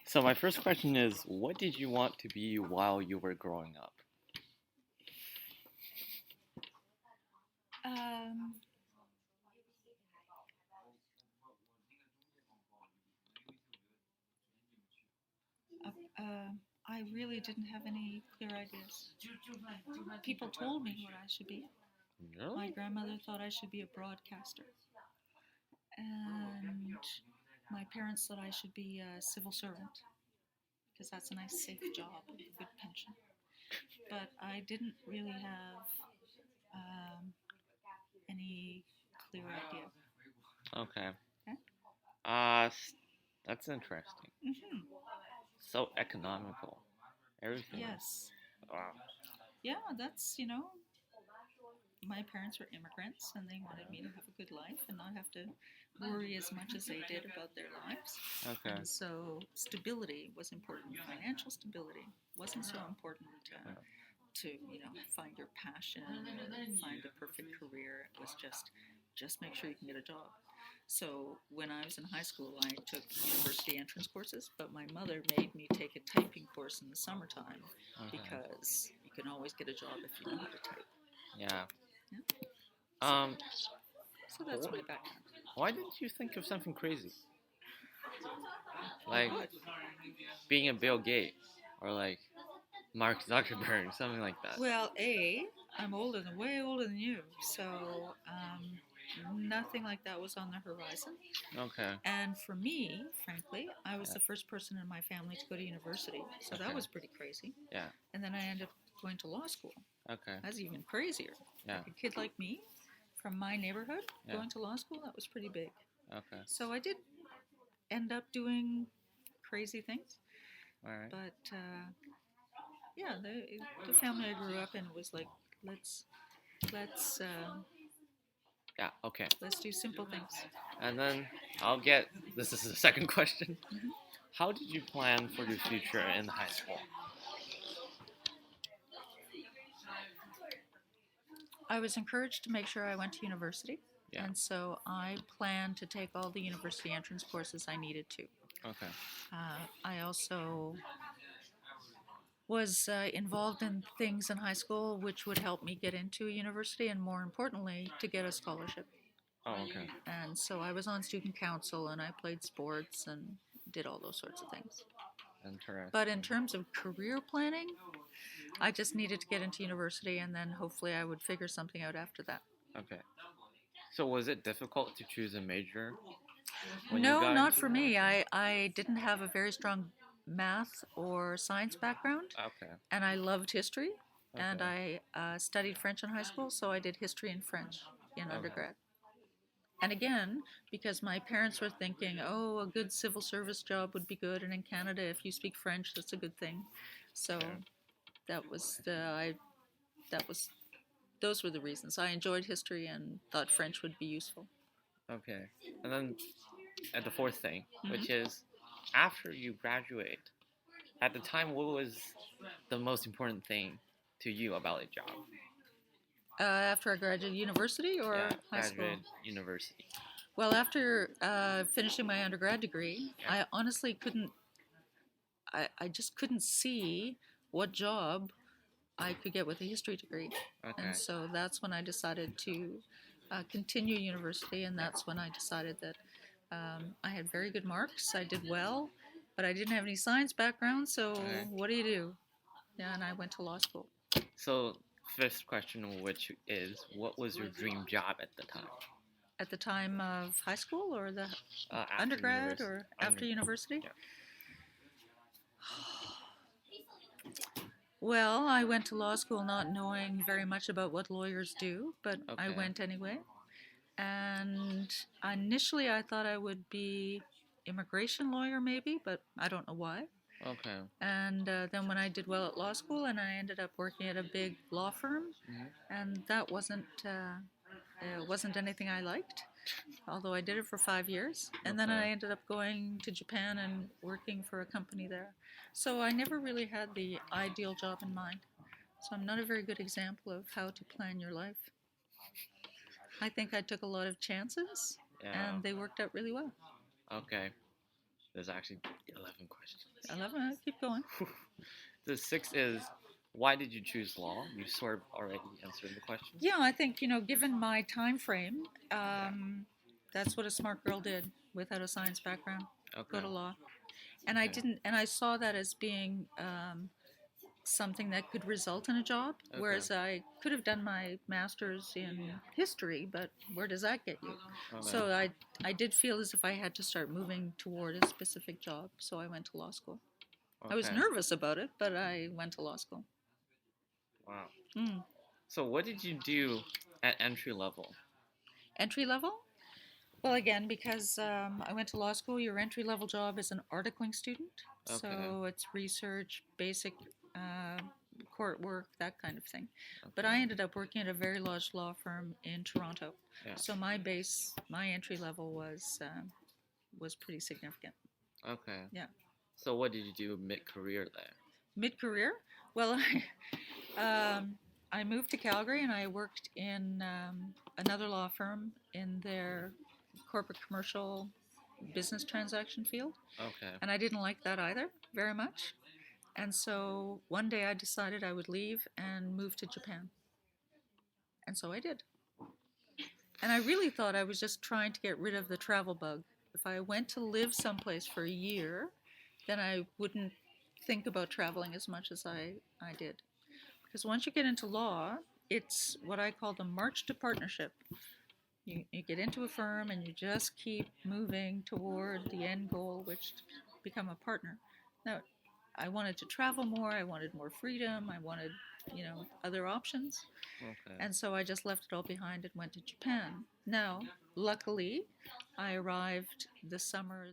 So my first question is, what did you want to be while you were growing up? Um, uh, uh, I really didn't have any clear ideas. People told me what I should be. My Really? grandmother thought I should be a broadcaster, and my parents thought I should be a civil servant because that's a nice, safe job with a good pension. But I didn't really have um, any clear idea. Okay. Okay? Uh, s- that's interesting. Hmm. So economical. Everything. Yes. Wow. Yeah, that's. My parents were immigrants and they wanted me to have a good life and not have to worry as much as they did about their lives. Okay. And so stability was important. Financial stability wasn't so important to find your passion and find a perfect career. It was just make sure you can get a job. So when I was in high school, I took university entrance courses, but my mother made me take a typing course in the summertime Okay. because you can always get a job if you know how to type. Yeah. Yeah? Um, So that's my background. why didn't you think of something crazy? Like Like what? being a Bill Gates or like Mark Zuckerberg, something like that. Well, I'm way older than you, so nothing like that was on the horizon. Okay. And for me, frankly, I was Yeah. the first person in my family to go to university, so that Okay. was pretty crazy. Yeah. And then I ended up going to law school. Okay. That's even crazier. Yeah. Like a kid like me from my neighborhood Yeah. going to law school, that was pretty big. Okay. So I did end up doing crazy things, All right. but yeah, the family I grew up in was like, let's let's Yeah. Okay. let's do simple things. And then I'll get. This is the second question. Mhm. How did you plan for your future in high school? I was encouraged to make sure I went to university, Yeah. and so I planned to take all the university entrance courses I needed to. Okay. I also was involved in things in high school which would help me get into a university and, more importantly, to get a scholarship. Oh, okay. And so I was on student council and I played sports and did all those sorts of things. Interesting. But in terms of career planning, I just needed to get into university and then hopefully I would figure something out after that. Okay. So was it difficult to choose a major when you No, got not into for me. I didn't have a very strong math or science background, Okay. and I loved history. And Okay. I studied French in high school, so I did history and French in Okay. undergrad. And again, because my parents were thinking, oh, a good civil service job would be good, and in Canada, if you speak French, that's a good thing. So Yeah. that was the I that was those were the reasons. I enjoyed history and thought French would be useful. Okay. And then at the fourth thing, which Mm-hmm. is after you graduate, at the time, what was the most important thing to you about a job? After I graduated university or Yeah, high school? graduate university. Well, after finishing my undergrad degree, Yeah. I honestly couldn't. I just couldn't see what job I could get with a history degree, Okay. and so that's when I decided to continue university, and that's when I decided that I had very good marks. I did well, but I didn't have any science background. So Okay. what do you do? Yeah, and I went to law school. So fifth question, which is, what was your dream job at the time? At the time of high school or the After undergrad university. or after university? Yeah. Well, I went to law school not knowing very much about what lawyers do, but I Okay. went anyway. And initially I thought I would be immigration lawyer maybe, but I don't know why. Okay. And then when I did well at law school and I ended up working at a big law firm, Mhm. and that wasn't anything I liked, although I did it for 5 years. And then Okay. I ended up going to Japan and working for a company there. So I never really had the ideal job in mind. So I'm not a very good example of how to plan your life. I think I took a lot of chances Yeah. and they worked out really well. Okay. There's actually 11 questions. 11. Keep going. The 6th is, why did you choose law? You sort of already answered the question. Yeah, I think, given my time frame, that's what a smart girl did without a science background. Okay. Go to law. And I Okay. didn't, and I saw that as being something that could result in a job, Okay. whereas I could have done my master's in history, but where does that get you? Okay. So I did feel as if I had to start moving toward a specific job, so I went to law school. I was Okay. nervous about it, but I went to law school. Wow. Mm. So what did you do at entry level? Entry level? Well, again, because I went to law school, your entry level job is an articling student. Okay. So it's research, basic court work, that kind of thing. Okay. But I ended up working at a very large law firm in Toronto. Yeah. So my entry level was pretty significant. Okay. Yeah. So what did you do mid-career there? Mid-career? Well, I moved to Calgary and I worked in another law firm in their corporate commercial business transaction field. Okay. And I didn't like that either very much. And so one day I decided I would leave and move to Japan. And so I did. And I really thought I was just trying to get rid of the travel bug. If I went to live someplace for a year, then I wouldn't think about traveling as much as I did. Because once you get into law, it's what I call the march to partnership. You get into a firm and you just keep moving toward the end goal, which is to become a partner. Now, I wanted to travel more. I wanted more freedom. I wanted, other options. Okay. And so I just left it all behind and went to Japan. Now, luckily, I arrived this summer